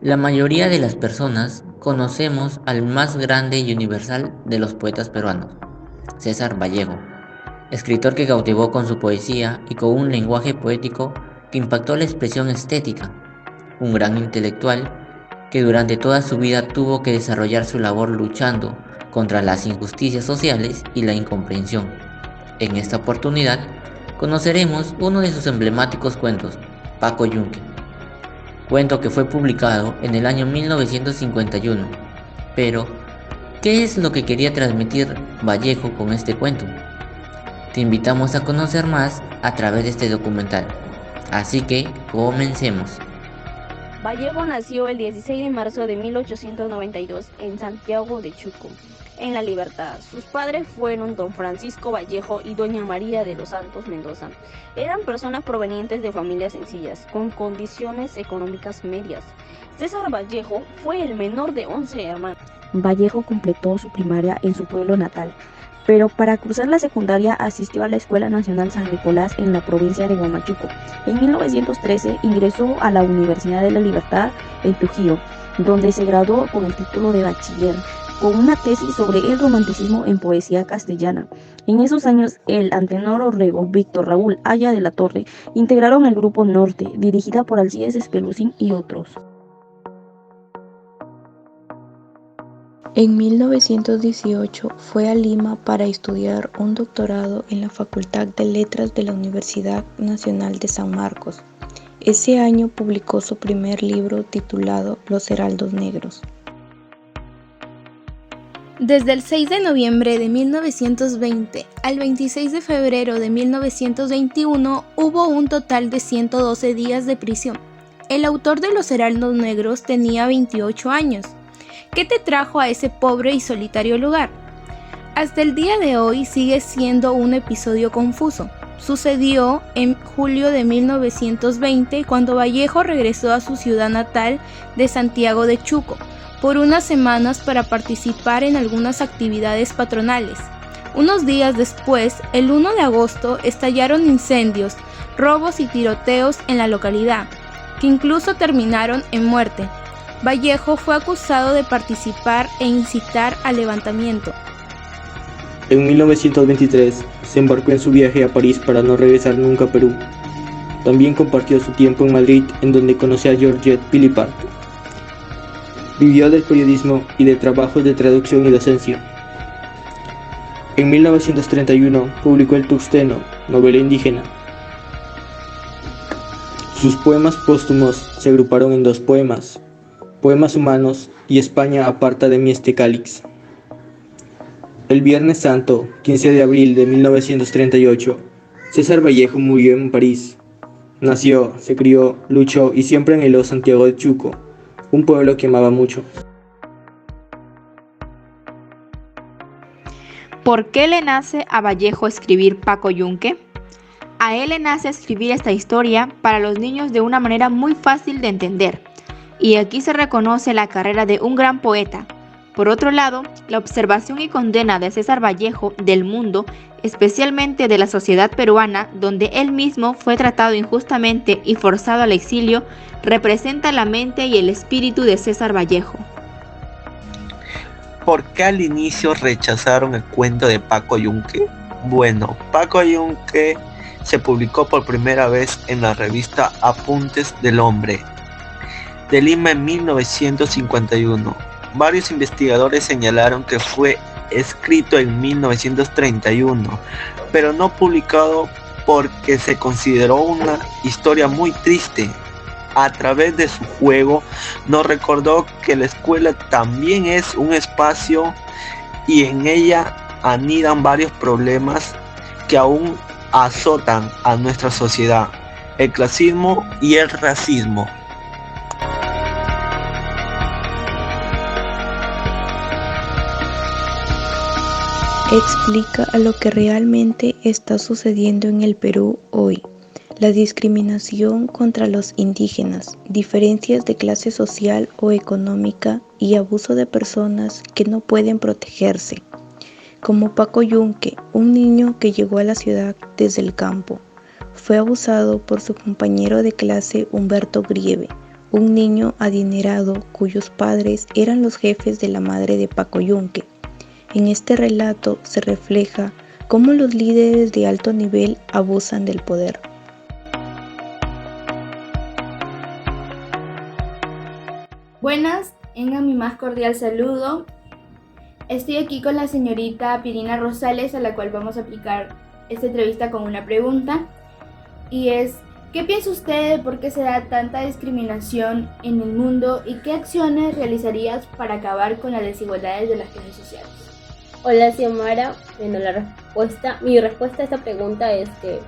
La mayoría de las personas conocemos al más grande y universal de los poetas peruanos, César Vallejo, escritor que cautivó con su poesía y con un lenguaje poético que impactó la expresión estética, un gran intelectual que durante toda su vida tuvo que desarrollar su labor luchando contra las injusticias sociales y la incomprensión. En esta oportunidad conoceremos uno de sus emblemáticos cuentos, Paco Yunque, cuento que fue publicado en el año 1951. Pero, ¿qué es lo que quería transmitir Vallejo con este cuento? Te invitamos a conocer más a través de este documental. Así que, comencemos. Vallejo nació el 16 de marzo de 1892 en Santiago de Chuco, en La Libertad. Sus padres fueron don Francisco Vallejo y doña María de los Santos Mendoza. Eran personas provenientes de familias sencillas, con condiciones económicas medias. César Vallejo fue el menor de 11 hermanos. Vallejo completó su primaria en su pueblo natal, pero para cursar la secundaria asistió a la Escuela Nacional San Nicolás en la provincia de Huamachuco. En 1913 ingresó a la Universidad de la Libertad en Trujillo, donde se graduó con el título de bachiller, con una tesis sobre el romanticismo en poesía castellana. En esos años, el Antenor Orrego, Víctor Raúl Haya de la Torre integraron el Grupo Norte, dirigida por Alcides Espelucín y otros. En 1918 fue a Lima para estudiar un doctorado en la Facultad de Letras de la Universidad Nacional de San Marcos. Ese año publicó su primer libro titulado Los Heraldos Negros. Desde el 6 de noviembre de 1920 al 26 de febrero de 1921 hubo un total de 112 días de prisión. El autor de Los Heraldos Negros tenía 28 años. ¿Qué te trajo a ese pobre y solitario lugar? Hasta el día de hoy sigue siendo un episodio confuso. Sucedió en julio de 1920 cuando Vallejo regresó a su ciudad natal de Santiago de Chuco por unas semanas para participar en algunas actividades patronales. Unos días después, el 1 de agosto, estallaron incendios, robos y tiroteos en la localidad, que incluso terminaron en muerte. Vallejo fue acusado de participar e incitar al levantamiento. En 1923 se embarcó en su viaje a París para no regresar nunca a Perú. También compartió su tiempo en Madrid, en donde conoció a Georgette Philippart. Vivió del periodismo y de trabajos de traducción y docencia. En 1931 publicó El Tuxteno, novela indígena. Sus poemas póstumos se agruparon en dos poemas: Poemas humanos y España aparta de mí este cáliz. El Viernes Santo, 15 de abril de 1938, César Vallejo murió en París. Nació, se crió, luchó y siempre anheló Santiago de Chuco, un pueblo que amaba mucho. ¿Por qué le nace a Vallejo escribir Paco Yunque? A él le nace escribir esta historia para los niños de una manera muy fácil de entender. Y aquí se reconoce la carrera de un gran poeta. Por otro lado, la observación y condena de César Vallejo del mundo, especialmente de la sociedad peruana, donde él mismo fue tratado injustamente y forzado al exilio, representa la mente y el espíritu de César Vallejo. ¿Por qué al inicio rechazaron el cuento de Paco Yunque? Bueno, Paco Yunque se publicó por primera vez en la revista Apuntes del Hombre, de Lima en 1951. Varios investigadores señalaron que fue escrito en 1931, pero no publicado porque se consideró una historia muy triste. A través de su juego, nos recordó que la escuela también es un espacio y en ella anidan varios problemas que aún azotan a nuestra sociedad: el clasismo y el racismo. Explica a lo que realmente está sucediendo en el Perú hoy: la discriminación contra los indígenas, diferencias de clase social o económica y abuso de personas que no pueden protegerse, como Paco Yunque, un niño que llegó a la ciudad desde el campo. Fue abusado por su compañero de clase Humberto Grieve, un niño adinerado cuyos padres eran los jefes de la madre de Paco Yunque. En este relato se refleja cómo los líderes de alto nivel abusan del poder. Buenas, tengan mi más cordial saludo. Estoy aquí con la señorita Pirina Rosales, a la cual vamos a aplicar esta entrevista con una pregunta. Y es, ¿qué piensa usted de por qué se da tanta discriminación en el mundo y qué acciones realizarías para acabar con las desigualdades de las clases sociales? Hola, Xiomara. Bueno, mi respuesta a esta pregunta es que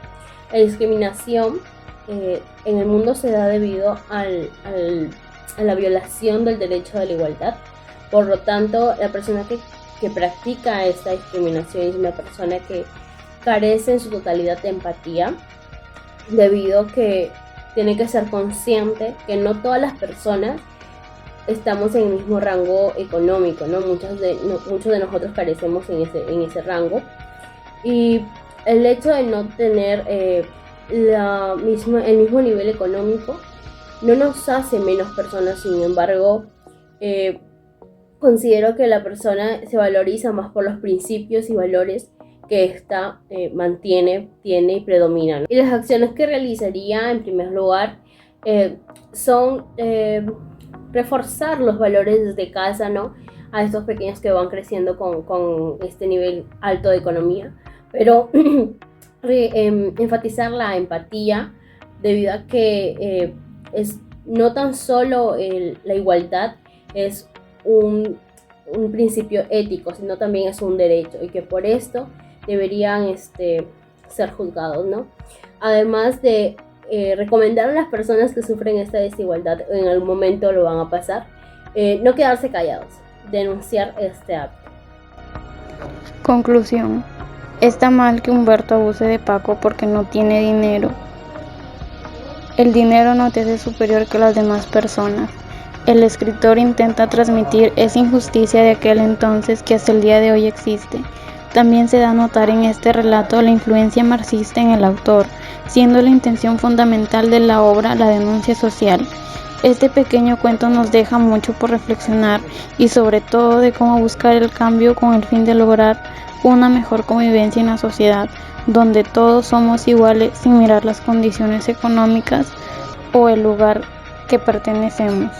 la discriminación en el mundo se da debido a la violación del derecho a la igualdad. Por lo tanto, la persona que practica esta discriminación es una persona que carece en su totalidad de empatía, debido a que tiene que ser consciente que no todas las personas estamos en el mismo rango económico, ¿no? Muchos de nosotros carecemos en ese rango, y el hecho de no tener el mismo nivel económico no nos hace menos personas. Sin embargo, considero que la persona se valoriza más por los principios y valores que ésta mantiene, tiene y predomina, ¿no? Y las acciones que realizaría, en primer lugar, son reforzar los valores desde casa, ¿no? A estos pequeños que van creciendo con este nivel alto de economía, pero enfatizar la empatía, debido a que es no tan solo la igualdad es un principio ético, sino también es un derecho, y que por esto deberían ser juzgados, ¿no? Además de recomendar a las personas que sufren esta desigualdad, en algún momento lo van a pasar, no quedarse callados, denunciar este acto. Conclusión. Está mal que Humberto abuse de Paco porque no tiene dinero. El dinero no te hace superior que las demás personas. El escritor intenta transmitir esa injusticia de aquel entonces que hasta el día de hoy existe. También se da a notar en este relato la influencia marxista en el autor, siendo la intención fundamental de la obra la denuncia social. Este pequeño cuento nos deja mucho por reflexionar, y sobre todo de cómo buscar el cambio con el fin de lograr una mejor convivencia en la sociedad, donde todos somos iguales sin mirar las condiciones económicas o el lugar que pertenecemos.